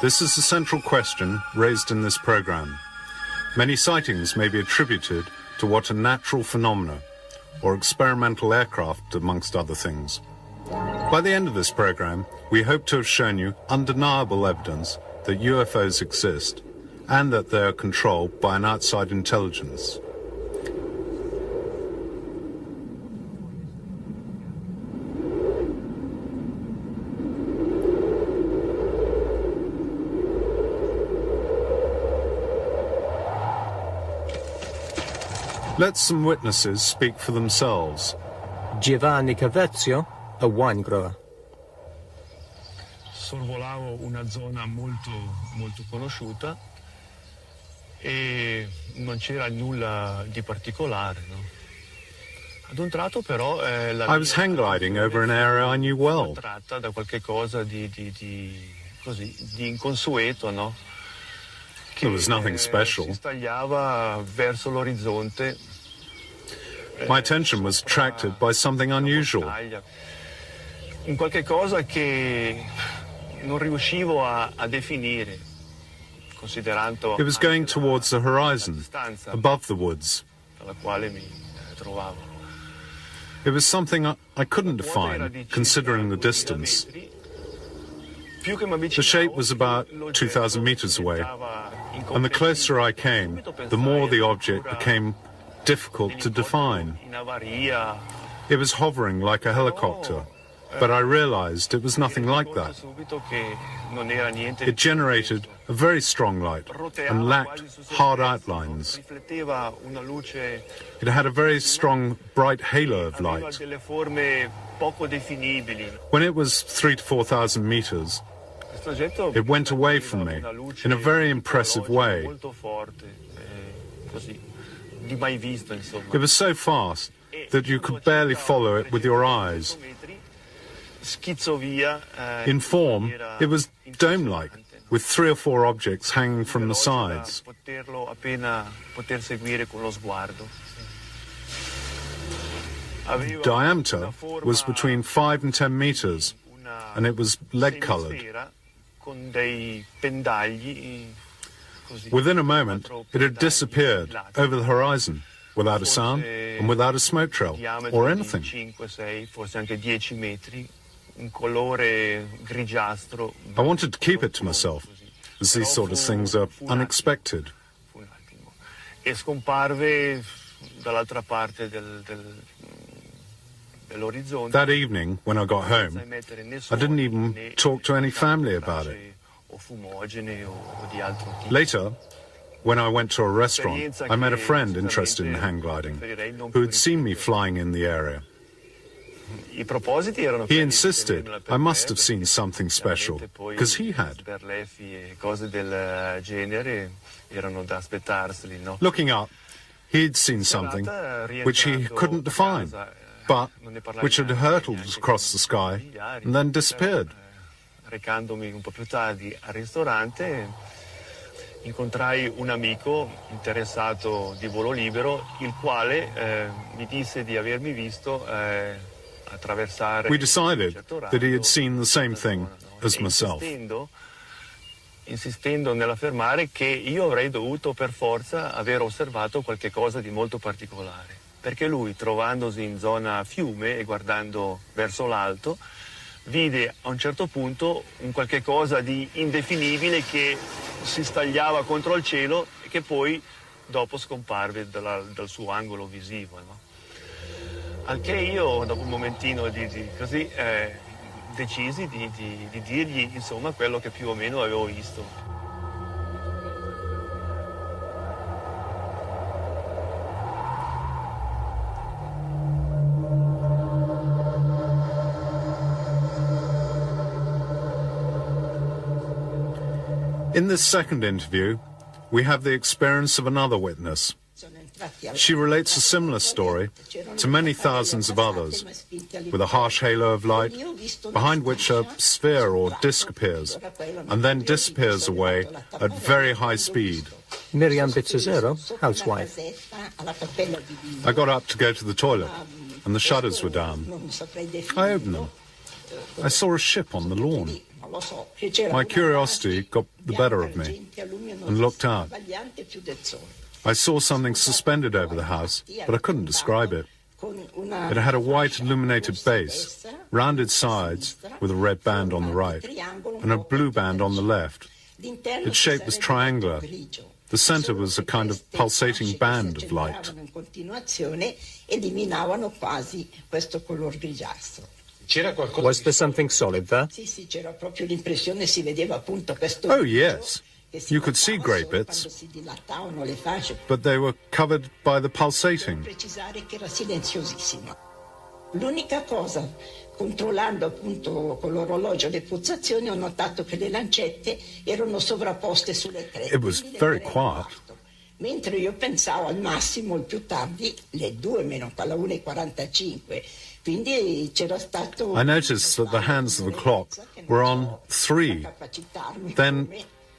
This is the central question raised in this program. Many sightings may be attributed to what are natural phenomena, or experimental aircraft, amongst other things. By the end of this program, we hope to have shown you undeniable evidence that UFOs exist and that they are controlled by an outside intelligence. Let some witnesses speak for themselves. Giovanni Cavezio, a wine grower. Sorvolavo una zona molto conosciuta e non c'era nulla di particolare, no? Ad un tratto però I was hang gliding over an area I knew well. Tratta da qualche cosa di inconsueto, no? There was nothing special. Si stagliava verso l'orizzonte. My attention was attracted by something unusual. Un qualche cosa che non riuscivo a definire, considerando It was going towards the horizon, above the woods. Dalla quale mi trovavo. It was something I couldn't define, considering the distance. The shape was about 2,000 meters away, and the closer I came, the more the object became difficult to define. It was hovering like a helicopter, but I realized it was nothing like that. It generated a very strong light and lacked hard outlines. It had a very strong, bright halo of light. When it was 3,000 to 4,000 meters, it went away from me in a very impressive way. It was so fast that you could barely follow it with your eyes. In form, it was dome-like, with 3 or 4 objects hanging from the sides. Diameter was between 5 and 10 meters, and it was lead-colored. Within a moment, it had disappeared over the horizon, without a sound and without a smoke trail or anything. I wanted to keep it to myself, as these sort of things are unexpected. That evening, when I got home, I didn't even talk to any family about it. Later, when I went to a restaurant, I met a friend interested in hang gliding, who had seen me flying in the area. He insisted I must have seen something special, because he had. Looking up, he'd seen something which he couldn't define, but which had hurtled across the sky and then disappeared. Recandomi un po' più tardi al ristorante, incontrai un amico interessato di volo libero, il quale mi disse di avermi visto attraversare. We decided that he had seen the same thing as myself. Insistendo nell'affermare che io avrei dovuto per forza aver osservato qualche cosa di molto particolare, perché lui, trovandosi in zona fiume e guardando verso l'alto, vide a un certo punto un qualche cosa di indefinibile che si stagliava contro il cielo e che poi dopo scomparve dal suo angolo visivo, no? Al che io, dopo un momentino così, decisi di dirgli insomma quello che più o meno avevo visto. In this second interview, we have the experience of another witness. She relates a similar story to many thousands of others, with a harsh halo of light, behind which a sphere or disk appears, and then disappears away at very high speed. Miriam Bizzazero, housewife. I got up to go to the toilet, and the shutters were down. I opened them. I saw a ship on the lawn. My curiosity got the better of me and looked out. I saw something suspended over the house, but I couldn't describe it. It had a white illuminated base, rounded sides with a red band on the right, and a blue band on the left. Its shape was triangular. The center was a kind of pulsating band of light. Was there something solid there? Oh, yes. You could see grey bits, but they were covered by the pulsating. L'unica cosa, controllando appunto con l'orologio le pulsazioni, ho notato che le lancette erano sovrapposte sulle tre. It was very quiet. Mentre io pensavo al massimo, il più tardi, le 2 meno alla 1:45. Quindi c'era stato... I noticed that the hands of the clock were on 3, then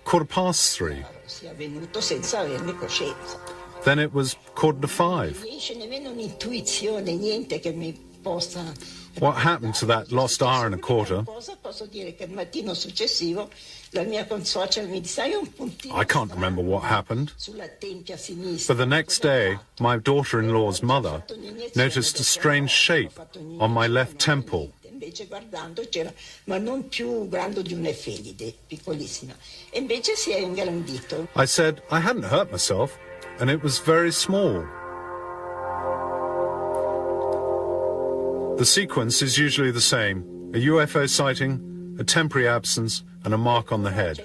3:15. sia venuto senza averne coscienza. Then it was 4:45. Non riesce nemmeno un'intuizione, niente che mi possa... What happened to that lost hour and a quarter? Posso dire che il mattino successivo la mia consuocera mi disse: "Hai un puntino I can't remember what happened. sulla tempia sinistra." But the next day, my daughter-in-law's mother noticed a strange shape on my left temple. Invece guardando c'era, ma non più grande di un'efemide, piccolissima. E invece si è ingrandito. I said I hadn't hurt myself, and it was very small. The sequence is usually the same: a UFO sighting, a temporary absence, and a mark on the head.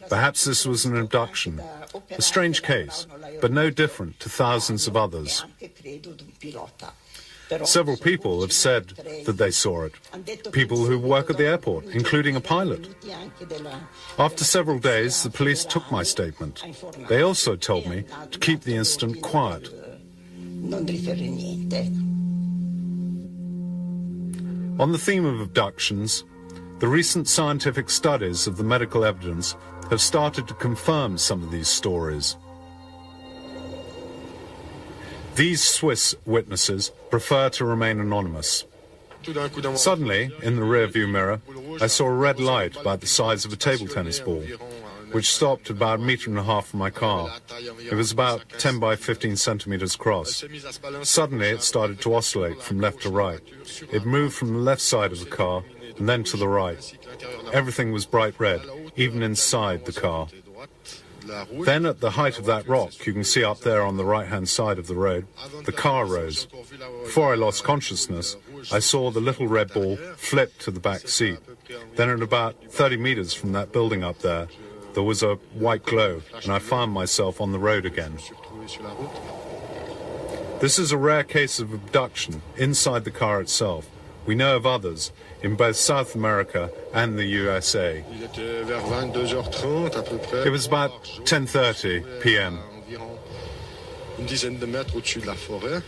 Perhaps this was an abduction, a strange case, but no different to thousands of others. Several people have said that they saw it, people who work at the airport, including a pilot. After several days, the police took my statement. They also told me to keep the incident quiet. On the theme of abductions, the recent scientific studies of the medical evidence have started to confirm some of these stories. These Swiss witnesses prefer to remain anonymous. Suddenly, in the rear-view mirror, I saw a red light about the size of a table tennis ball, which stopped about 1.5 meters from my car. It was about 10 by 15 centimeters across. Suddenly, it started to oscillate from left to right. It moved from the left side of the car and then to the right. Everything was bright red, even inside the car. Then, at the height of that rock, you can see up there on the right-hand side of the road, the car rose. Before I lost consciousness, I saw the little red ball flip to the back seat. Then, at about 30 meters from that building up there, there was a white glow, and I found myself on the road again. This is a rare case of abduction inside the car itself. We know of others in both South America and the USA. It was about 10:30 p.m.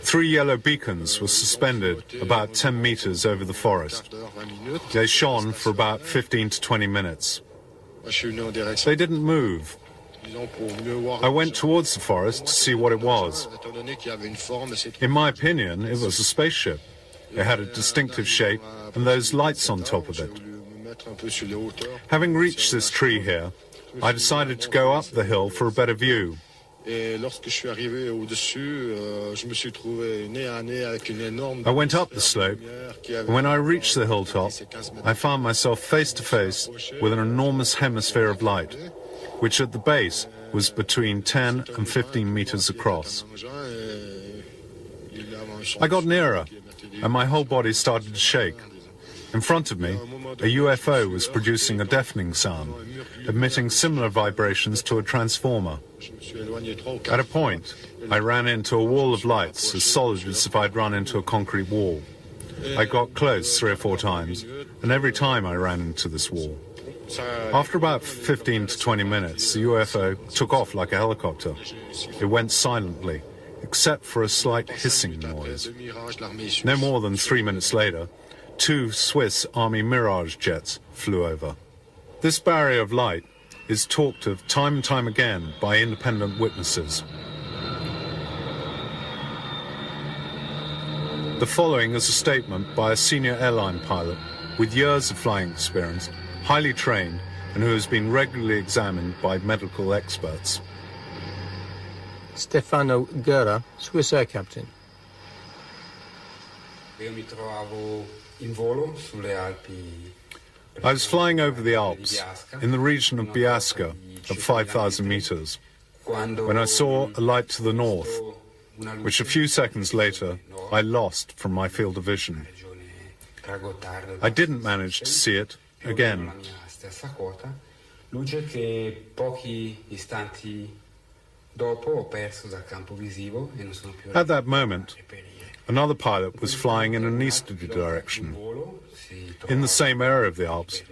3 yellow beacons were suspended about 10 meters over the forest. They shone for about 15 to 20 minutes. They didn't move. I went towards the forest to see what it was. In my opinion, it was a spaceship. It had a distinctive shape and those lights on top of it. Having reached this tree here, I decided to go up the hill for a better view. I went up the slope, and when I reached the hilltop, I found myself face to face with an enormous hemisphere of light, which at the base was between 10 and 15 meters across. I got nearer, and my whole body started to shake. In front of me, a UFO was producing a deafening sound, emitting similar vibrations to a transformer. At a point, I ran into a wall of lights as solid as if I'd run into a concrete wall. I got close 3 or 4 times, and every time I ran into this wall. After about 15 to 20 minutes, the UFO took off like a helicopter. It went silently, except for a slight hissing noise. No more than 3 minutes later, 2 Swiss Army Mirage jets flew over. This barrier of light is talked of time and time again by independent witnesses. The following is a statement by a senior airline pilot with years of flying experience, highly trained, and who has been regularly examined by medical experts. Stefano Guerra, Swiss Air Captain. I was flying over the Alps, in the region of Biasca, at 5,000 meters, when I saw a light to the north, which a few seconds later I lost from my field of vision. I didn't manage to see it again. At that moment, another pilot was flying in an easterly direction, in the same area of the Alps,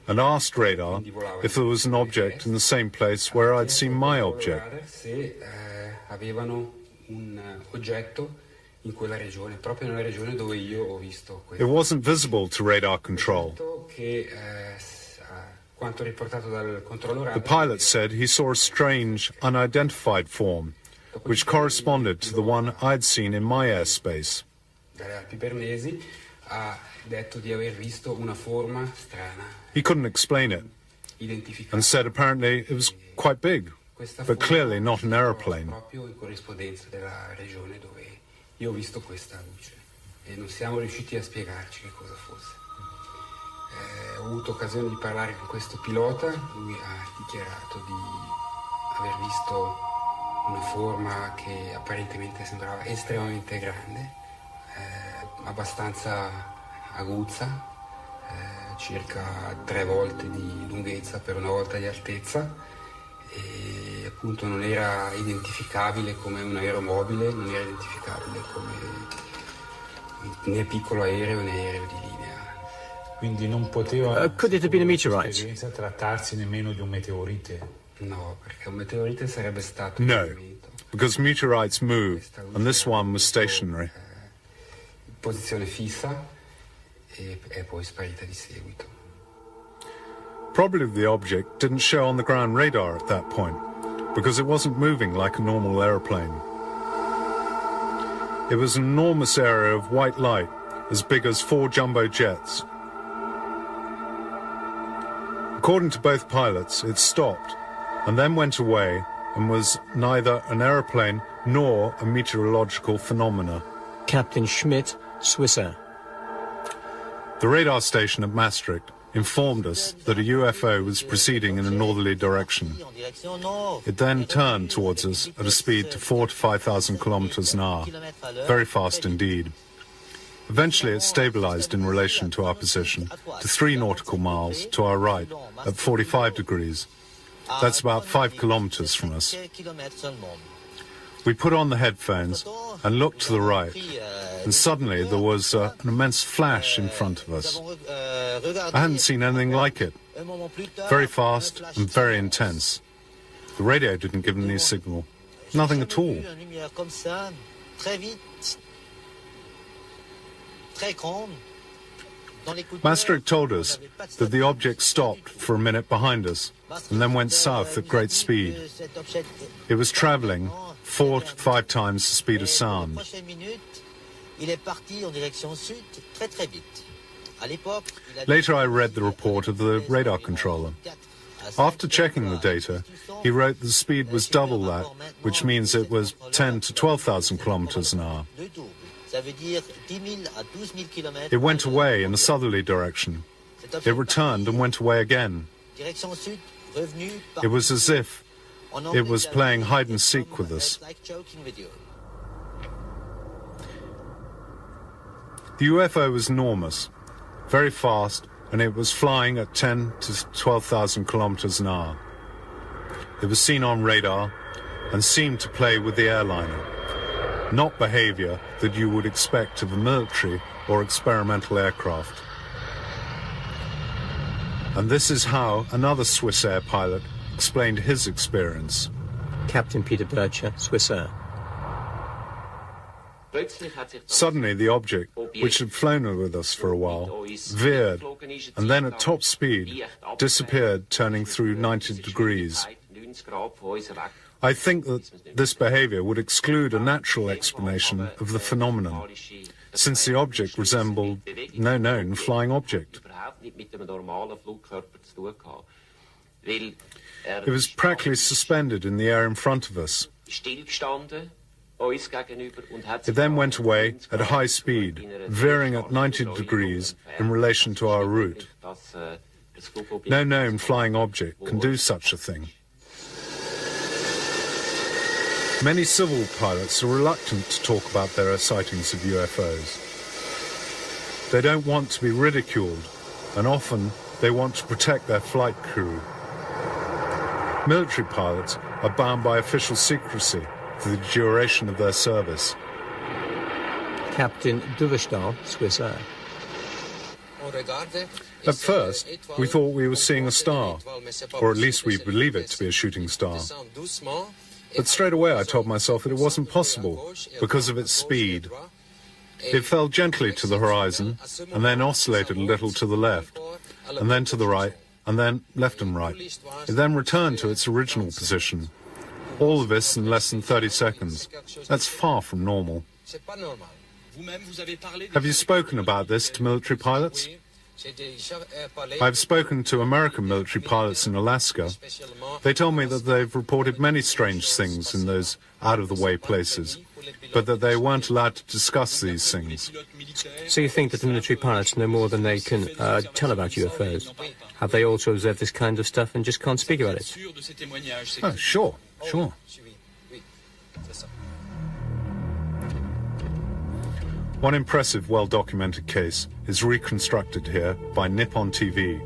and asked radar if there was an object in the same place where I'd seen my object. It wasn't visible to radar control. The pilot said he saw a strange, unidentified form, which corresponded to the one I'd seen in my airspace. He couldn't explain it, and said apparently it was quite big, but clearly not an aeroplane. Ho avuto occasione di parlare con questo pilota, lui ha dichiarato di aver visto una forma che apparentemente sembrava estremamente grande, abbastanza aguzza, circa 3 volte di lunghezza per 1 volta di altezza, e appunto non era identificabile come un aeromobile, non era identificabile come né piccolo aereo né aereo di linea. Quindi non poteva Could it have been a meteorite? trattarsi nemmeno di un meteorite? No, perché un meteorite sarebbe stato No, un movimento. because meteorites move, and this one was stationary. Posizione fissa e è poi sparita di seguito. Probably the object didn't show on the ground radar at that point, because it wasn't moving like a normal aeroplane. It was an enormous area of white light, as big as 4 jumbo jets. According to both pilots, it stopped and then went away and was neither an aeroplane nor a meteorological phenomena. Captain Schmidt, Swiss Air. The radar station at Maastricht informed us that a UFO was proceeding in a northerly direction. It then turned towards us at a speed to 4,000 to 5,000 kilometers an hour, very fast indeed. Eventually it stabilized in relation to our position to 3 nautical miles to our right at 45 degrees. That's about 5 kilometers from us. We put on the headphones and looked to the right, and suddenly there was an immense flash in front of us. I hadn't seen anything like it. Very fast and very intense. The radio didn't give any signal. Nothing at all. Maastricht told us that the object stopped for a minute behind us and then went south at great speed. It was traveling 4 to 5 times the speed of sound. Later I read the report of the radar controller. After checking the data, he wrote the speed was double that, which means it was 10 to 12,000 kilometers an hour. It went away in a southerly direction. It returned and went away again. It was as if it was playing hide and seek with us. The UFO was enormous, very fast, and it was flying at 10 to 12,000 kilometers an hour. It was seen on radar and seemed to play with the airliner. Not behavior that you would expect of a military or experimental aircraft. And this is how another Swiss Air pilot explained his experience. Captain Peter Bircher, Swiss Air. Suddenly the object, which had flown with us for a while, veered and then at top speed disappeared, turning through 90 degrees. I think that this behavior would exclude a natural explanation of the phenomenon. since the object resembled no known flying object. It was practically suspended in the air in front of us. It then went away at high speed, veering at 90 degrees in relation to our route. No known flying object can do such a thing. Many civil pilots are reluctant to talk about their sightings of UFOs. They don't want to be ridiculed, and often they want to protect their flight crew. Military pilots are bound by official secrecy for the duration of their service. Captain Duverstal, Swiss Air. At first, we thought we were seeing a star, or at least we believe it to be a shooting star. But straight away I told myself that it wasn't possible because of its speed. It fell gently to the horizon and then oscillated a little to the left, and then to the right, and then left and right. It then returned to its original position. All of this in less than 30 seconds. That's far from normal. Have you spoken about this to military pilots? I've spoken to American military pilots in Alaska. They tell me that they've reported many strange things in those out-of-the-way places, but that they weren't allowed to discuss these things. So you think that the military pilots know more than they can tell about UFOs? Have they also observed this kind of stuff and just can't speak about it? Oh, sure. One impressive, well-documented case is reconstructed here by Nippon TV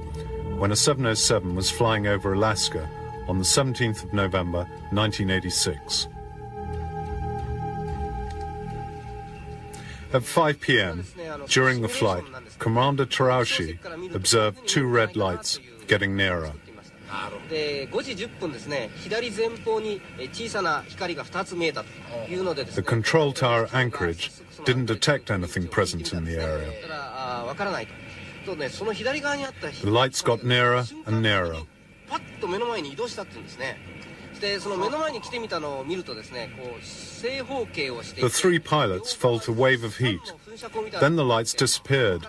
when a 707 was flying over Alaska on the 17th of November, 1986. At 5 p.m., during the flight, Commander Terauchi observed two red lights getting nearer. The control tower anchorage didn't detect anything present in the area. The lights got nearer and nearer. The three pilots felt a wave of heat. Then the lights disappeared.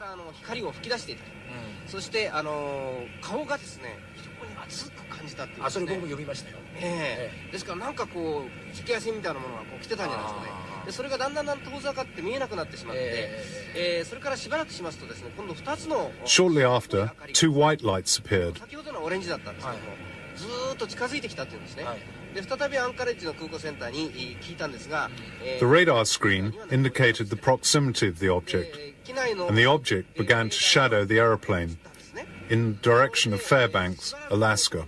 Shortly after, two white lights appeared. The radar screen indicated the proximity of the object, and the object began to shadow the aeroplane in the direction of Fairbanks, Alaska.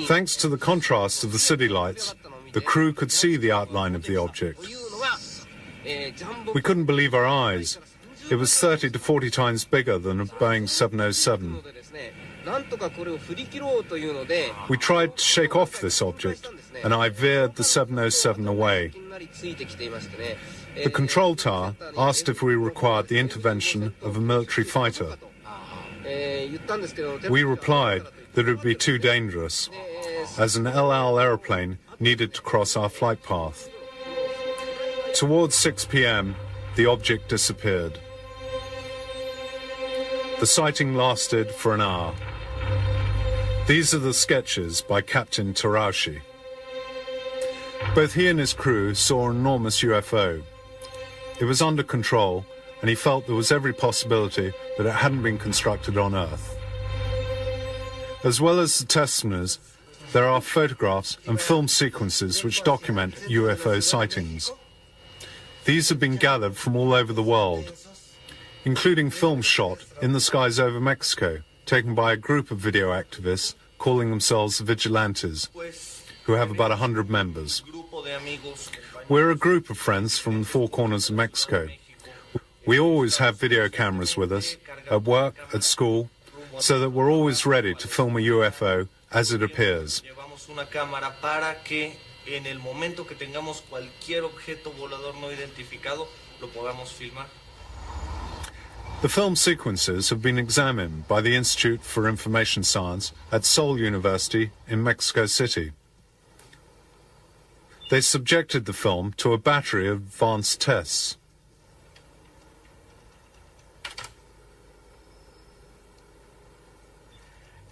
Thanks to the contrast of the city lights, the crew could see the outline of the object. We couldn't believe our eyes. It was 30 to 40 times bigger than a Boeing 707. We tried to shake off this object, and I veered the 707 away. The control tower asked if we required the intervention of a military fighter. We replied that it would be too dangerous, as an El Al aeroplane needed to cross our flight path. Towards 6 p.m., the object disappeared. The sighting lasted for an hour. These are the sketches by Captain Terauchi. Both he and his crew saw an enormous UFO. It was under control, and he felt there was every possibility that it hadn't been constructed on Earth. As well as the testimonies, there are photographs and film sequences which document UFO sightings. These have been gathered from all over the world, including films shot in the skies over Mexico, taken by a group of video activists calling themselves Vigilantes, who have about 100 members. We're a group of friends from the four corners of Mexico. We always have video cameras with us, at work, at school, so that we're always ready to film a UFO as it appears. En el momento que tengamos cualquier objeto volador no identificado, lo podamos filmar. The film sequences have been examined by the Institute for Information Science at Seoul University in Mexico City. They subjected the film to a battery of advanced tests.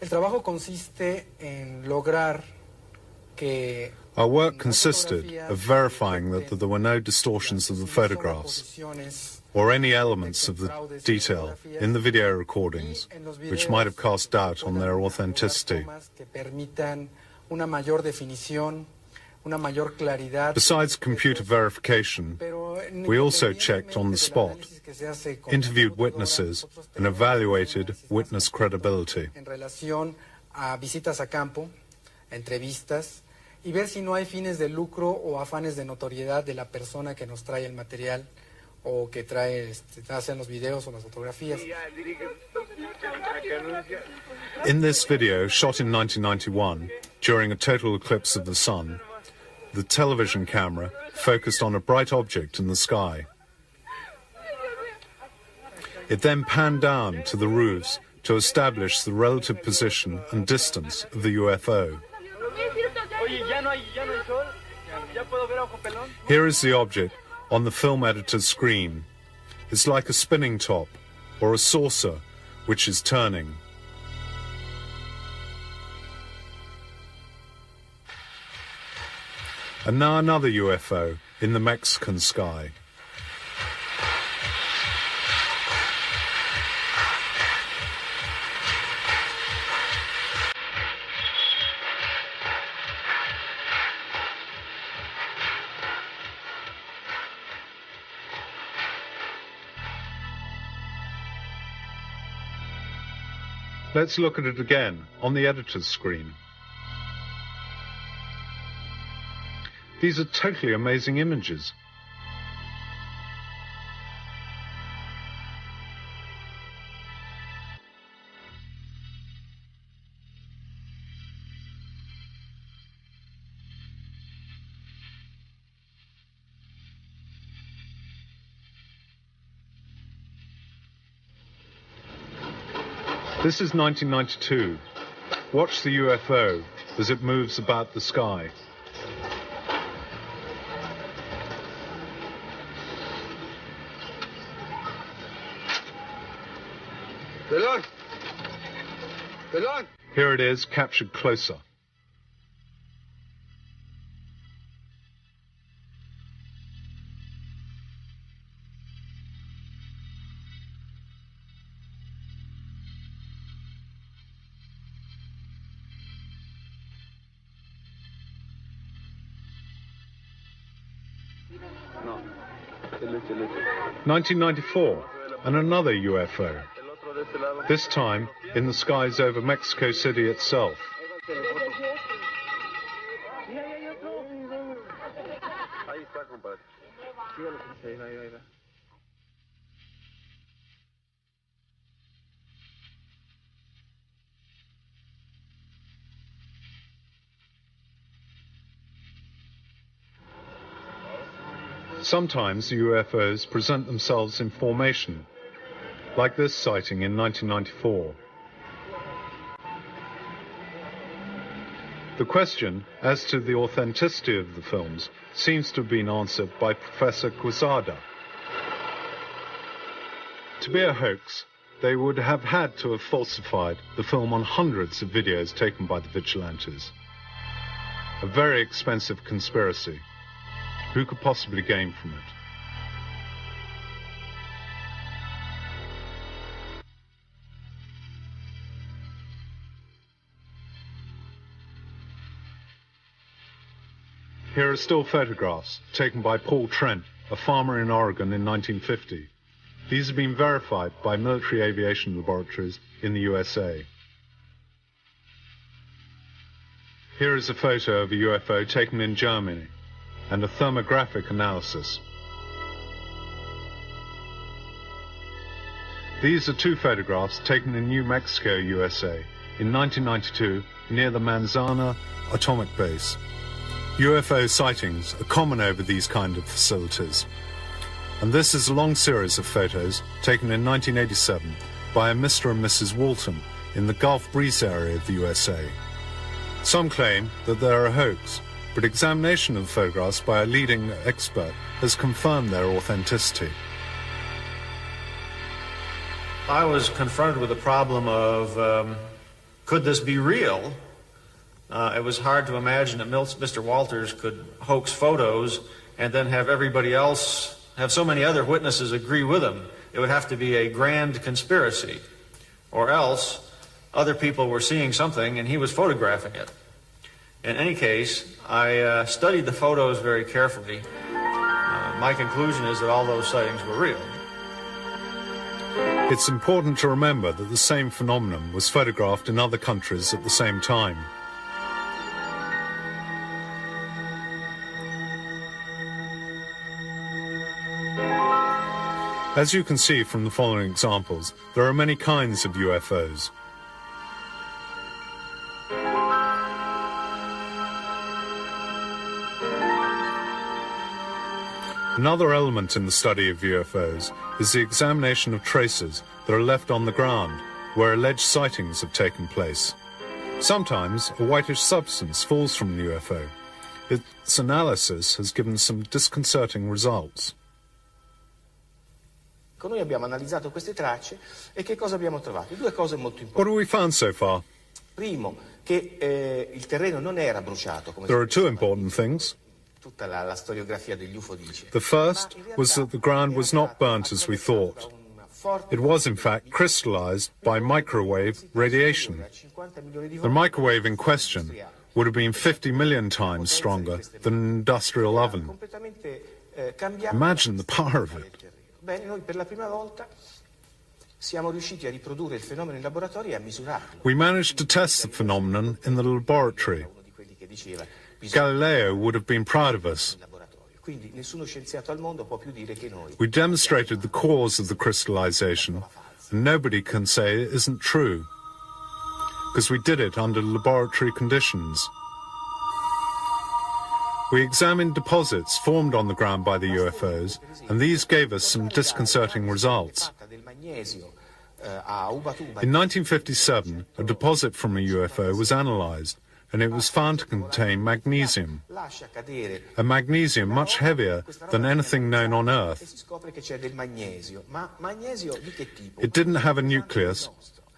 El trabajo consiste en lograr que Our work consisted of verifying that there were no distortions of the photographs or any elements of the detail in the video recordings which might have cast doubt on their authenticity. Besides computer verification, we also checked on the spot, interviewed witnesses, and evaluated witness credibility. Y ver si no hay fines de lucro o afanes de notoriedad de la persona que nos trae el material o que hacen los videos o las fotografías. In this video, shot in 1991, during a total eclipse of the sun, the television camera focused on a bright object in the sky. It then panned down to the roofs to establish the relative position and distance of the UFO. Here is the object on the film editor's screen. It's like a spinning top or a saucer which is turning. And now another UFO in the Mexican sky. Let's look at it again on the editor's screen. These are totally amazing images. This is 1992. Watch the UFO as it moves about the sky. Here it is, captured closer. No. 1994, and another UFO. This time in the skies over Mexico City itself. Sometimes the UFOs present themselves in formation, like this sighting in 1994. The question as to the authenticity of the films seems to have been answered by Professor Quezada. To be a hoax, they would have had to have falsified the film on hundreds of videos taken by the vigilantes. A very expensive conspiracy. Who could possibly gain from it? Here are still photographs taken by Paul Trent, a farmer in Oregon in 1950. These have been verified by military aviation laboratories in the USA. Here is a photo of a UFO taken in Germany and a thermographic analysis. These are two photographs taken in New Mexico, USA in 1992 near the Manzana atomic base. UFO sightings are common over these kind of facilities. And this is a long series of photos taken in 1987 by a Mr. and Mrs. Walton in the Gulf Breeze area of the USA. Some claim that they're a hoax, but examination of the photographs by a leading expert has confirmed their authenticity. I was confronted with the problem of, could this be real? It was hard to imagine that Mr. Walters could hoax photos and then have everybody else, have so many other witnesses agree with him. It would have to be a grand conspiracy, or else other people were seeing something and he was photographing it. In any case, I studied the photos very carefully. My conclusion is that all those sightings were real. It's important to remember that the same phenomenon was photographed in other countries at the same time. As you can see from the following examples, there are many kinds of UFOs. Another element in the study of UFOs is the examination of traces that are left on the ground where alleged sightings have taken place. Sometimes a whitish substance falls from the UFO. Its analysis has given some disconcerting results. Noi abbiamo analizzato queste tracce e che cosa abbiamo trovato? Due cose molto importanti. What have we found so far? Primo, che il terreno non era bruciato come There are two important things. Tutta la storiografia degli UFO dice. The first was that the ground was not burnt as we thought. It was in fact crystallized by microwave radiation. The microwave in question would have been 50 million times stronger than an industrial oven. Imagine the power of it. Bene, noi per la prima volta siamo riusciti a riprodurre il fenomeno in laboratorio e a misurarlo. We managed to test the phenomenon in the laboratory. Galileo would have been proud of us. Quindi nessuno scienziato al mondo può più dire che noi. We demonstrated the cause of the crystallization, and nobody can say it isn't true, because we did it under laboratory conditions. We examined deposits formed on the ground by the UFOs, and these gave us some disconcerting results. In 1957, a deposit from a UFO was analyzed, and it was found to contain magnesium, a magnesium much heavier than anything known on Earth. It didn't have a nucleus,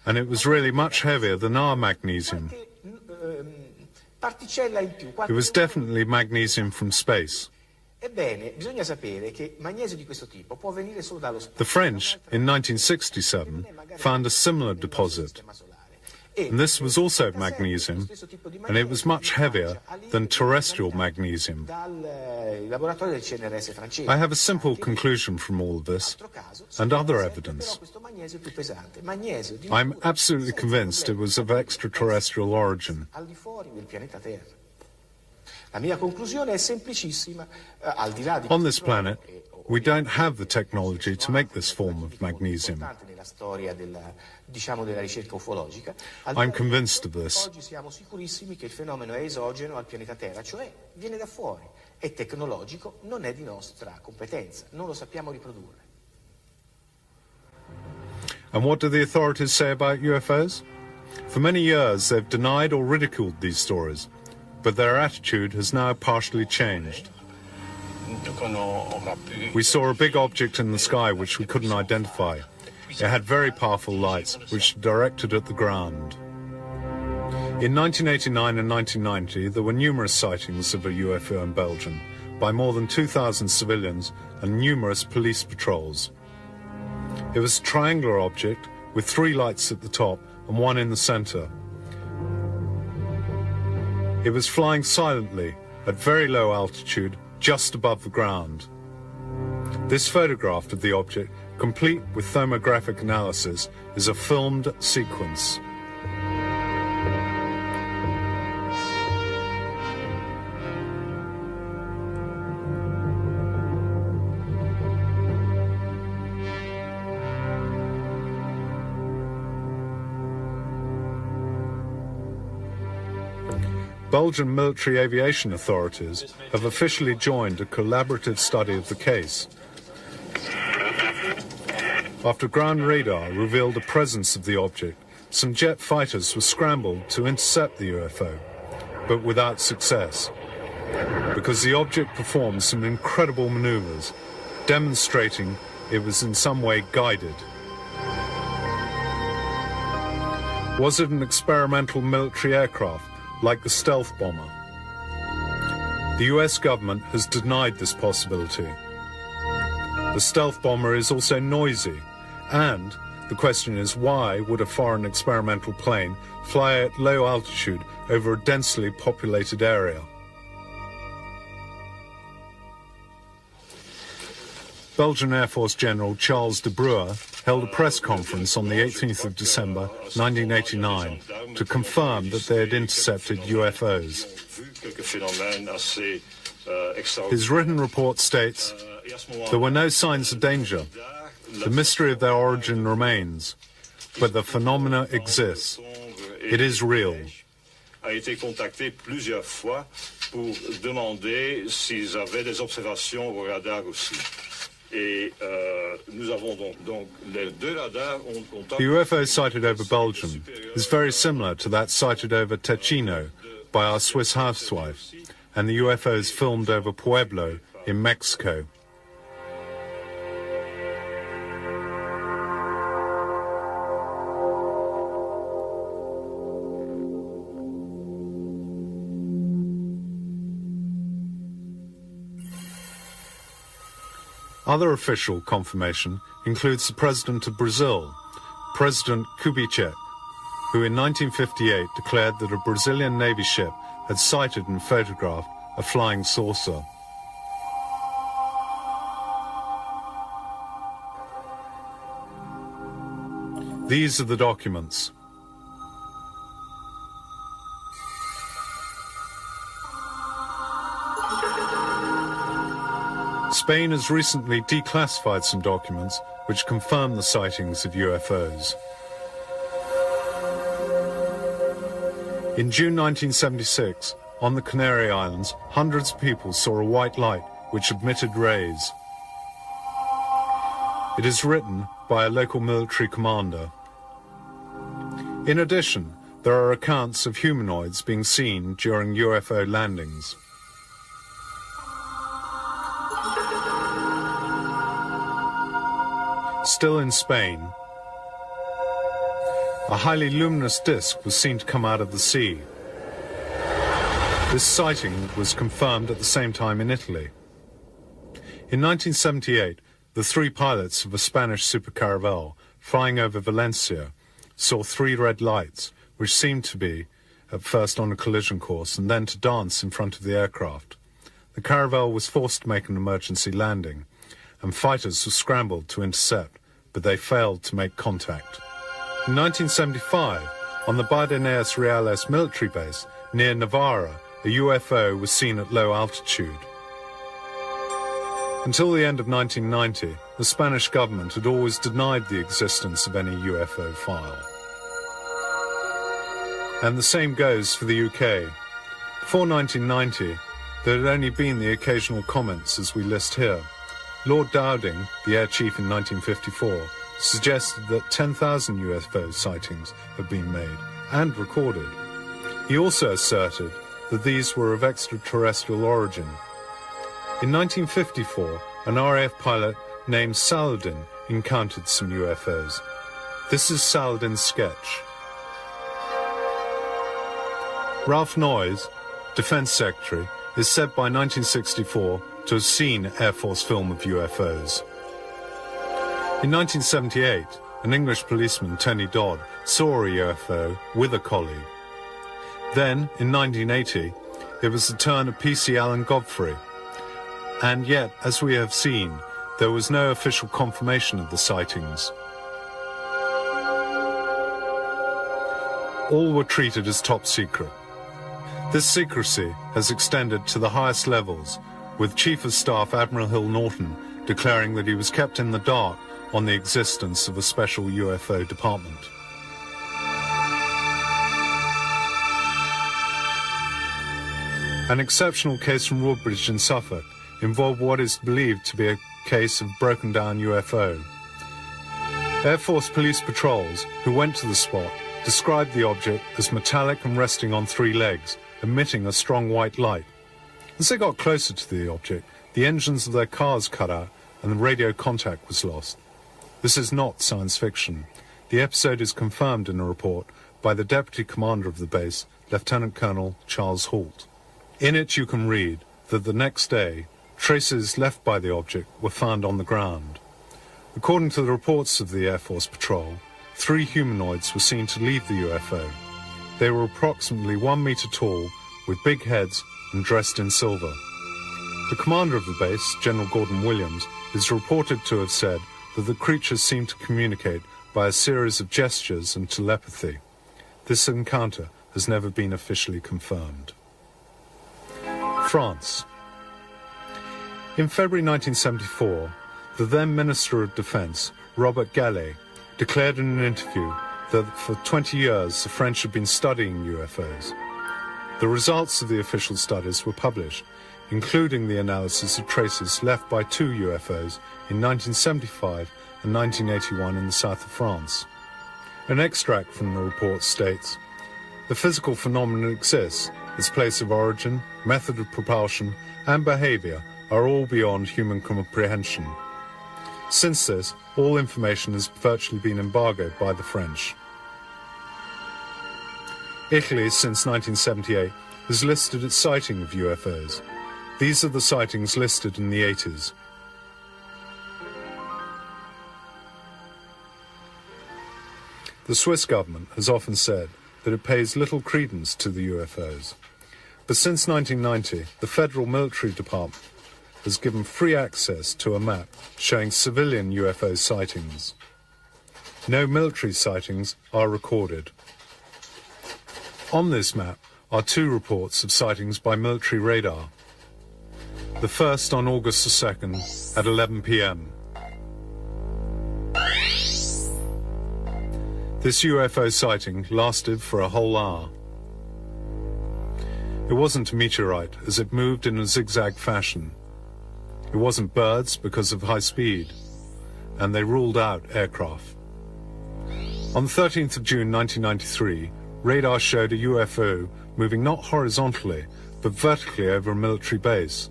and it was really much heavier than our magnesium. It was definitely magnesium from space. The French, in 1967, found a similar deposit. And this was also magnesium, and it was much heavier than terrestrial magnesium. I have a simple conclusion from all of this, and other evidence. I'm absolutely convinced it was of extraterrestrial origin. On this planet, we don't have the technology to make this form of magnesium. I'm convinced of this. And what do the authorities say about UFOs? For many years, they've denied or ridiculed these stories, but their attitude has now partially changed. We saw a big object in the sky which we couldn't identify. It had very powerful lights which directed at the ground. In 1989 and 1990, there were numerous sightings of a UFO in Belgium by more than 2,000 civilians and numerous police patrols. It was a triangular object with 3 lights at the top and 1 in the center. It was flying silently at very low altitude just above the ground. This photograph of the object, complete with thermographic analysis, is a filmed sequence. Belgian military aviation authorities have officially joined a collaborative study of the case. After ground radar revealed the presence of the object, some jet fighters were scrambled to intercept the UFO, but without success, because the object performed some incredible maneuvers, demonstrating it was in some way guided. Was it an experimental military aircraft, like the stealth bomber? The US government has denied this possibility. The stealth bomber is also noisy, and the question is, why would a foreign experimental plane fly at low altitude over a densely populated area? Belgian Air Force General Charles de Bruer held a press conference on the 18th of December 1989 to confirm that they had intercepted UFOs. His written report states, "There were no signs of danger. The mystery of their origin remains, but the phenomena exists. It is real." A été contacté plusieurs fois pour demander s'ils avaient des observations au radar aussi. Et nous avons donc les deux radars ont The UFO sighted over Belgium is very similar to that sighted over Ticino by our Swiss housewife, and the UFOs filmed over Pueblo in Mexico. Other official confirmation includes the President of Brazil, President Kubitschek, who in 1958 declared that a Brazilian Navy ship had sighted and photographed a flying saucer. These are the documents. Spain has recently declassified some documents which confirm the sightings of UFOs. In June 1976, on the Canary Islands, hundreds of people saw a white light which emitted rays. It is written by a local military commander. In addition, there are accounts of humanoids being seen during UFO landings. Still in Spain, a highly luminous disk was seen to come out of the sea. This sighting was confirmed at the same time in Italy. In 1978, the three pilots of a Spanish supercaravel flying over Valencia saw three red lights, which seemed to be at first on a collision course and then to dance in front of the aircraft. The caravel was forced to make an emergency landing, and fighters were scrambled to intercept, but they failed to make contact. In 1975, on the Bardenas Reales military base near Navarra, a UFO was seen at low altitude. Until the end of 1990, the Spanish government had always denied the existence of any UFO file. And the same goes for the UK. Before 1990, there had only been the occasional comments as we list here. Lord Dowding, the Air Chief in 1954, suggested that 10,000 UFO sightings had been made and recorded. He also asserted that these were of extraterrestrial origin. In 1954, an RAF pilot named Saladin encountered some UFOs. This is Saladin's sketch. Ralph Noyes, Defense Secretary, is said by 1964 to have seen Air Force film of UFOs. In 1978, an English policeman, Tony Dodd, saw a UFO with a colleague. Then, in 1980, it was the turn of PC Alan Godfrey. And yet, as we have seen, there was no official confirmation of the sightings. All were treated as top secret. This secrecy has extended to the highest levels, with Chief of Staff Admiral Hill Norton declaring that he was kept in the dark on the existence of a special UFO department. An exceptional case from Woodbridge in Suffolk involved what is believed to be a case of broken down UFO. Air Force police patrols who went to the spot described the object as metallic and resting on 3 legs, emitting a strong white light. As they got closer to the object, the engines of their cars cut out and the radio contact was lost. This is not science fiction. The episode is confirmed in a report by the Deputy Commander of the base, Lieutenant Colonel Charles Hoult. In it you can read that the next day, traces left by the object were found on the ground. According to the reports of the Air Force Patrol, 3 humanoids were seen to leave the UFO. They were approximately 1 meter tall, with big heads and dressed in silver. The commander of the base, General Gordon Williams, is reported to have said that the creatures seemed to communicate by a series of gestures and telepathy. This encounter has never been officially confirmed. France. In February 1974, the then Minister of Defense, Robert Gallet, declared in an interview that for 20 years the French had been studying UFOs. The results of the official studies were published, including the analysis of traces left by 2 UFOs in 1975 and 1981 in the south of France. An extract from the report states, "The physical phenomenon exists, its place of origin, method of propulsion, and behavior are all beyond human comprehension. Since this, all information has virtually been embargoed by the French." Italy, since 1978, has listed its sighting of UFOs. These are the sightings listed in the 80s. The Swiss government has often said that it pays little credence to the UFOs. But since 1990, the Federal Military Department has given free access to a map showing civilian UFO sightings. No military sightings are recorded. On this map are 2 reports of sightings by military radar. The first on August the 2nd at 11 p.m. This UFO sighting lasted for a whole hour. It wasn't a meteorite as it moved in a zigzag fashion. It wasn't birds because of high speed, and they ruled out aircraft. On the 13th of June 1993, radar showed a UFO moving not horizontally, but vertically over a military base,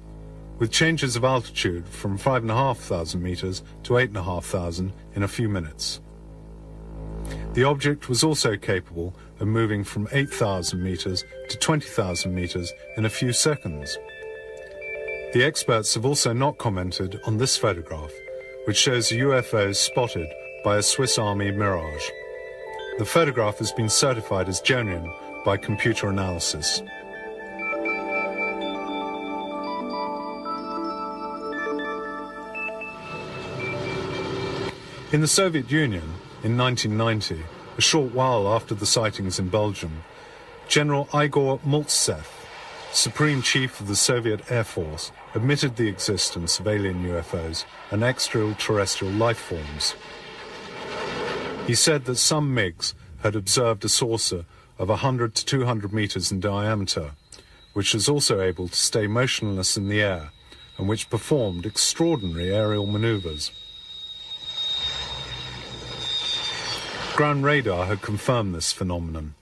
with changes of altitude from 5,500 meters to 8,500 in a few minutes. The object was also capable of moving from 8,000 meters to 20,000 meters in a few seconds. The experts have also not commented on this photograph, which shows a UFO spotted by a Swiss Army Mirage. The photograph has been certified as genuine by computer analysis. In the Soviet Union, in 1990, a short while after the sightings in Belgium, General Igor Maltsev, Supreme Chief of the Soviet Air Force, admitted the existence of alien UFOs and extraterrestrial life forms. He said that some MiGs had observed a saucer of 100 to 200 meters in diameter, which was also able to stay motionless in the air and which performed extraordinary aerial maneuvers. Ground radar had confirmed this phenomenon.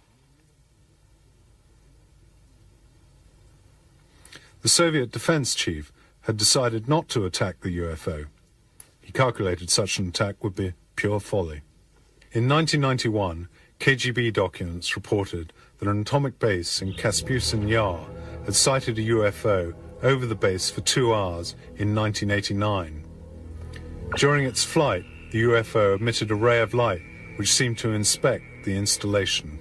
The Soviet defense chief had decided not to attack the UFO. He calculated such an attack would be pure folly. In 1991, KGB documents reported that an atomic base in Kaspusin Yar had sighted a UFO over the base for 2 hours in 1989. During its flight, the UFO emitted a ray of light which seemed to inspect the installation.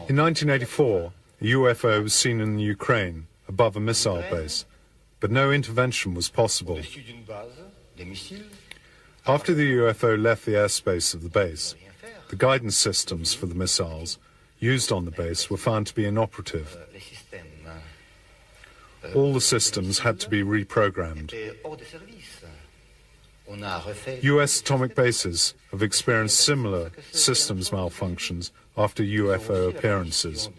In 1984, a UFO was seen in the Ukraine above a missile base, but no intervention was possible. After the UFO left the airspace of the base, the guidance systems for the missiles used on the base were found to be inoperative. All the systems had to be reprogrammed. US atomic bases have experienced similar systems malfunctions after UFO appearances.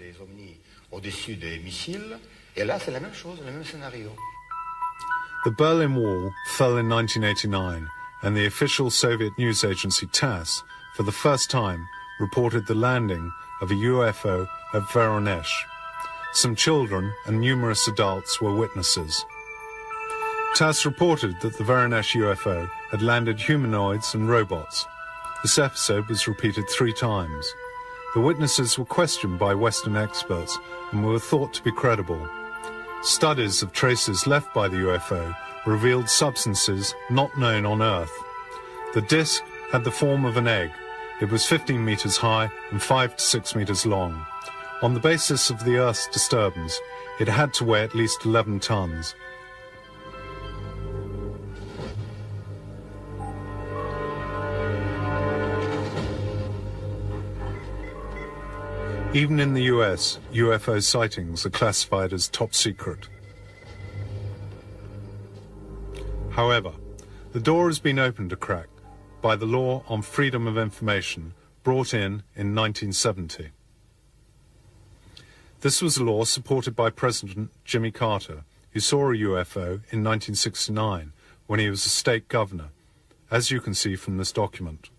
The Berlin Wall fell in 1989, and the official Soviet news agency TASS, for the first time, reported the landing of a UFO at Voronezh. Some children and numerous adults were witnesses. TASS reported that the Voronezh UFO had landed humanoids and robots. This episode was repeated 3 times. The witnesses were questioned by Western experts and were thought to be credible. Studies of traces left by the UFO revealed substances not known on Earth. The disk had the form of an egg. It was 15 meters high and 5 to 6 meters long. On the basis of the Earth's disturbance, it had to weigh at least 11 tons. Even in the US, UFO sightings are classified as top secret. However, the door has been opened a crack by the law on freedom of information brought in 1970. This was a law supported by President Jimmy Carter, who saw a UFO in 1969 when he was a state governor, as you can see from this document.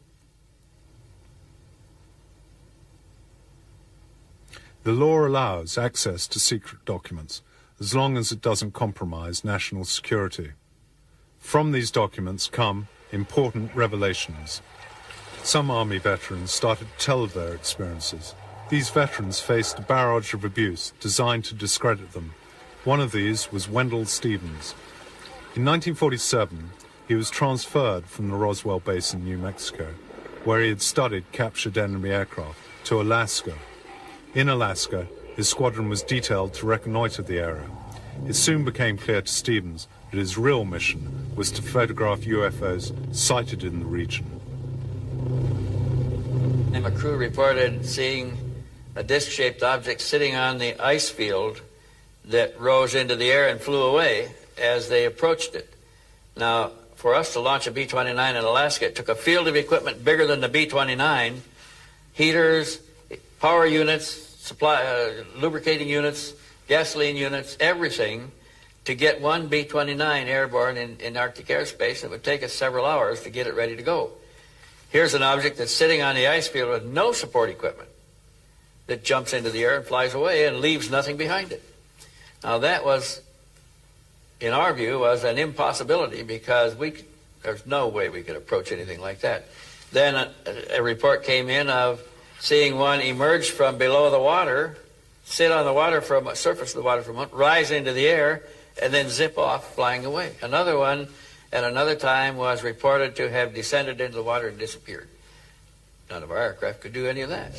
The law allows access to secret documents as long as it doesn't compromise national security. From these documents come important revelations. Some Army veterans started to tell of their experiences. These veterans faced a barrage of abuse designed to discredit them. One of these was Wendell Stevens. In 1947, he was transferred from the Roswell base in New Mexico, where he had studied captured enemy aircraft, to Alaska. In Alaska, his squadron was detailed to reconnoiter the area. It soon became clear to Stevens that his real mission was to photograph UFOs sighted in the region. And a crew reported seeing a disc-shaped object sitting on the ice field that rose into the air and flew away as they approached it. Now, for us to launch a B-29 in Alaska, it took a field of equipment bigger than the B-29, heaters, power units, lubricating units, gasoline units, everything, to get one B-29 airborne in Arctic airspace. It would take us several hours to get it ready to go. Here's an object that's sitting on the ice field with no support equipment that jumps into the air and flies away and leaves nothing behind it. Now that was, in our view, was an impossibility because there's no way we could approach anything like that. Then a report came in of seeing one emerge from below the water, sit on the water surface of the water for a moment, rise into the air, and then zip off, flying away. Another one at another time was reported to have descended into the water and disappeared. None of our aircraft could do any of that.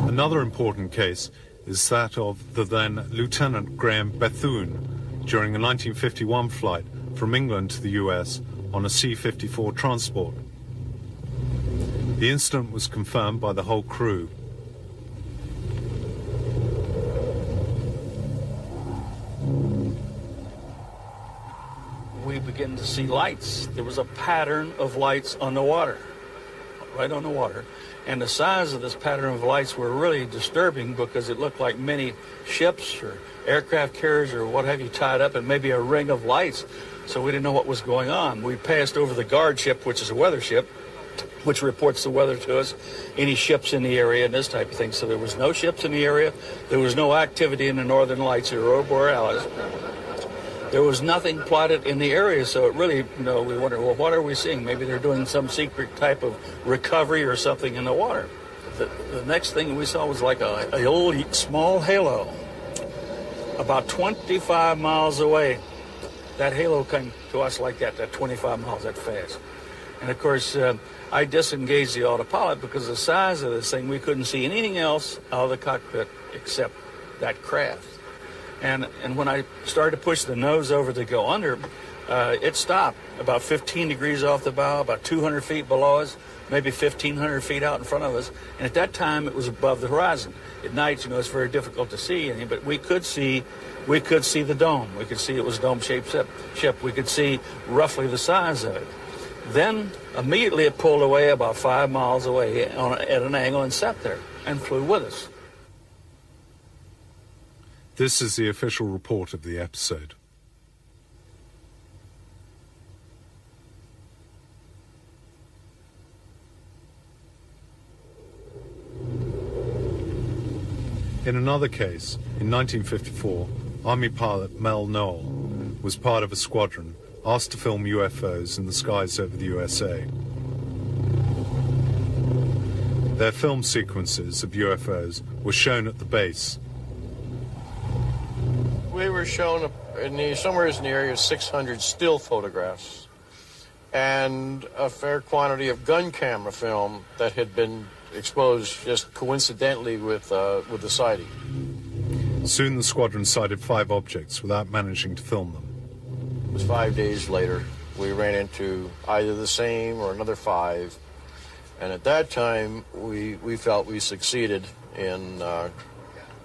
Another important case is that of the then Lieutenant Graham Bethune during a 1951 flight from England to the US on a C-54 transport. The incident was confirmed by the whole crew. We began to see lights. There was a pattern of lights on the water, right on the water. And the size of this pattern of lights were really disturbing because it looked like many ships or aircraft carriers or what have you tied up in maybe a ring of lights. So we didn't know what was going on. We passed over the guard ship, which is a weather ship, which reports the weather to us, any ships in the area and this type of thing. So there was no ships in the area. There was no activity in the northern lights, the aurora borealis. There was nothing plotted in the area, so it really, we wondered, well, what are we seeing? Maybe they're doing some secret type of recovery or something in the water. The next thing we saw was like a old small halo about 25 miles away. That halo came to us like that 25 miles, that fast. And of course, I disengaged the autopilot because the size of this thing, we couldn't see anything else out of the cockpit except that craft. And when I started to push the nose over to go under, it stopped about 15 degrees off the bow, about 200 feet below us, maybe 1,500 feet out in front of us. And at that time, it was above the horizon. At night, it's very difficult to see anything, but we could see the dome. We could see it was a dome-shaped ship. We could see roughly the size of it. Then, immediately it pulled away about 5 miles away at an angle and sat there and flew with us. This is the official report of the episode. In another case, in 1954, Army pilot Mel Noel was part of a squadron asked to film UFOs in the skies over the USA. Their film sequences of UFOs were shown at the base. We were shown somewhere in the area of 600 still photographs and a fair quantity of gun camera film that had been exposed just coincidentally with the sighting. Soon the squadron sighted 5 objects without managing to film them. It was 5 days later. We ran into either the same or another 5. And at that time, we felt we succeeded in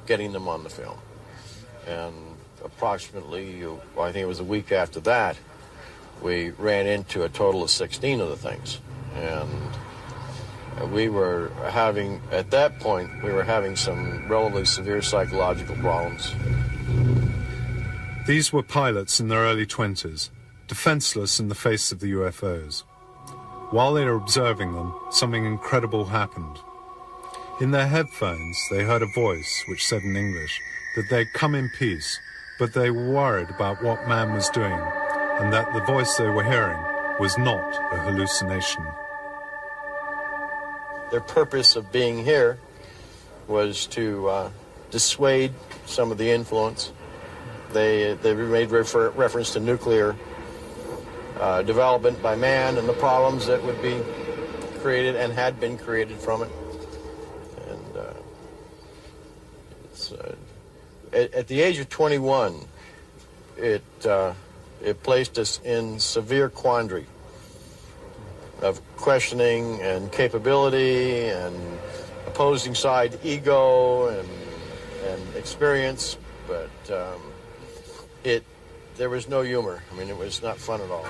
getting them on the film. And approximately, I think it was a week after that, we ran into a total of 16 of the things. And we were having, at that point, some relatively severe psychological problems. These were pilots in their early 20s, defenseless in the face of the UFOs. While they were observing them, something incredible happened. In their headphones, they heard a voice which said in English that they'd come in peace, but they were worried about what man was doing, and that the voice they were hearing was not a hallucination. Their purpose of being here was to dissuade some of the influence. They made reference to nuclear development by man and the problems that would be created and had been created from it. And at the age of 21, it placed us in severe quandary of questioning and capability and opposing side ego and experience, but there was no humor. I mean, it was not fun at all.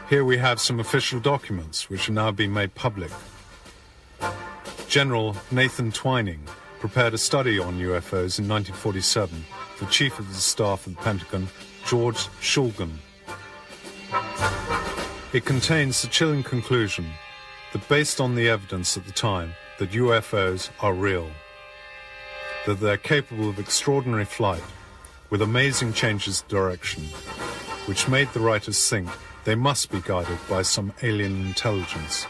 Here we have some official documents which are now being made public. General Nathan Twining prepared a study on UFOs in 1947 for Chief of the Staff of the Pentagon, George Shulgin. It contains the chilling conclusion that based on the evidence at the time that UFOs are real, that they're capable of extraordinary flight with amazing changes of direction, which made the writers think they must be guided by some alien intelligence.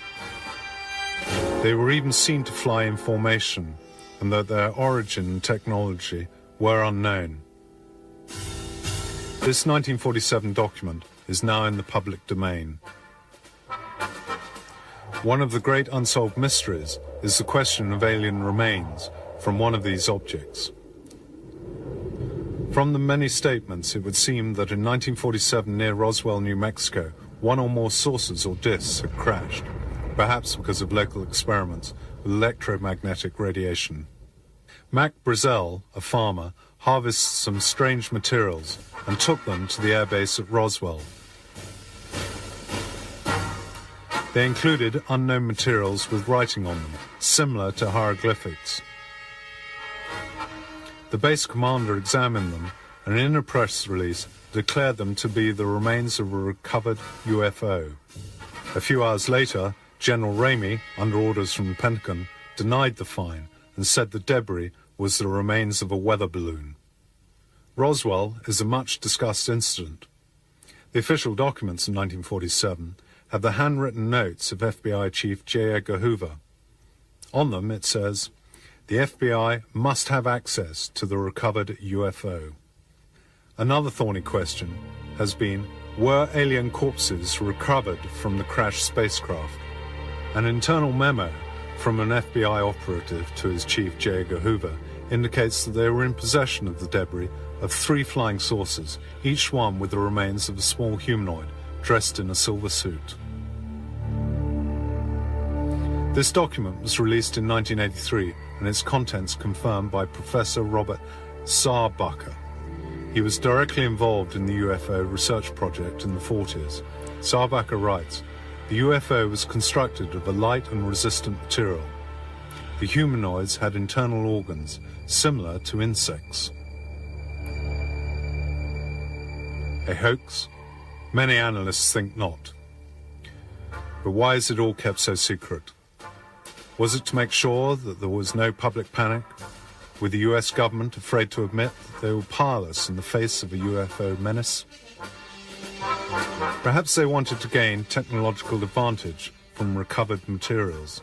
They were even seen to fly in formation, and that their origin and technology were unknown. This 1947 document is now in the public domain. One of the great unsolved mysteries is the question of alien remains from one of these objects. From the many statements, it would seem that in 1947 near Roswell, New Mexico, one or more sources or disks had crashed, perhaps because of local experiments with electromagnetic radiation. Mac Brazel, a farmer, harvests some strange materials and took them to the airbase at Roswell. They included unknown materials with writing on them, similar to hieroglyphics. The base commander examined them and in a press release declared them to be the remains of a recovered UFO. A few hours later, General Ramey, under orders from the Pentagon, denied the find and said the debris was the remains of a weather balloon. Roswell is a much-discussed incident. The official documents in 1947 have the handwritten notes of FBI Chief J. Edgar Hoover. On them it says, "The FBI must have access to the recovered UFO." Another thorny question has been, were alien corpses recovered from the crashed spacecraft? An internal memo from an FBI operative to his chief, J. Edgar Hoover, indicates that they were in possession of the debris of 3 flying saucers, each one with the remains of a small humanoid dressed in a silver suit. This document was released in 1983 and its contents confirmed by Professor Robert Saarbacher. He was directly involved in the UFO research project in the 40s. Saarbacher writes, "The UFO was constructed of a light and resistant material. The humanoids had internal organs similar to insects." A hoax? Many analysts think not. But why is it all kept so secret? Was it to make sure that there was no public panic, with the US government afraid to admit that they were powerless in the face of a UFO menace? Perhaps they wanted to gain technological advantage from recovered materials.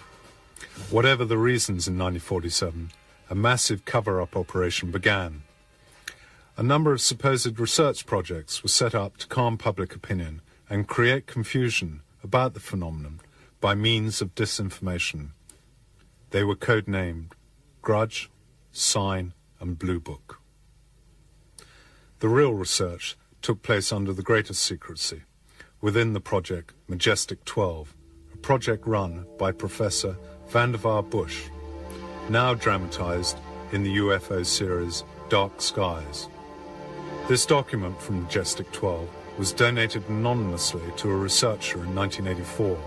Whatever the reasons, in 1947, a massive cover-up operation began. A number of supposed research projects were set up to calm public opinion and create confusion about the phenomenon by means of disinformation. They were codenamed Grudge, Sign, and Blue Book. The real research took place under the greatest secrecy, within the project Majestic 12, a project run by Professor Vannevar Bush, now dramatized in the UFO series Dark Skies. This document from Majestic 12 was donated anonymously to a researcher in 1984.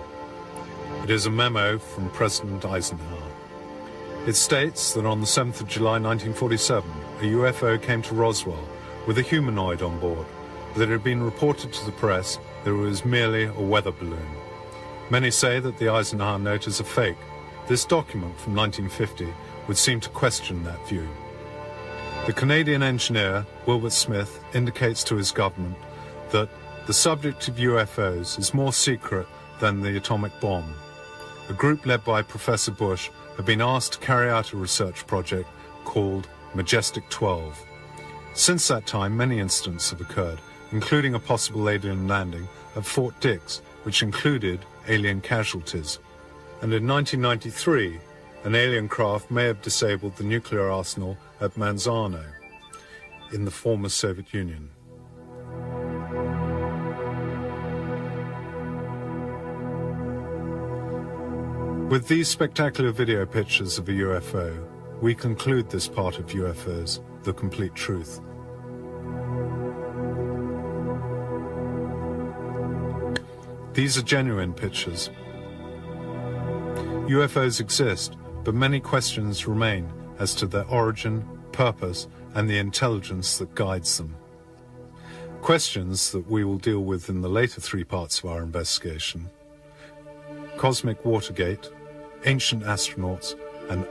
It is a memo from President Eisenhower. It states that on the 7th of July 1947, a UFO came to Roswell with a humanoid on board, that it had been reported to the press that it was merely a weather balloon. Many say that the Eisenhower note is a fake. This document from 1950 would seem to question that view. The Canadian engineer, Wilbert Smith, indicates to his government that the subject of UFOs is more secret than the atomic bomb. A group led by Professor Bush had been asked to carry out a research project called Majestic 12. Since that time, many incidents have occurred, including a possible alien landing at Fort Dix, which included alien casualties. And in 1993, an alien craft may have disabled the nuclear arsenal at Manzano in the former Soviet Union. With these spectacular video pictures of a UFO, we conclude this part of UFOs, The Complete Truth. These are genuine pictures. UFOs exist, but many questions remain as to their origin, purpose, and the intelligence that guides them. Questions that we will deal with in the later 3 parts of our investigation: Cosmic Watergate, Ancient Astronauts, and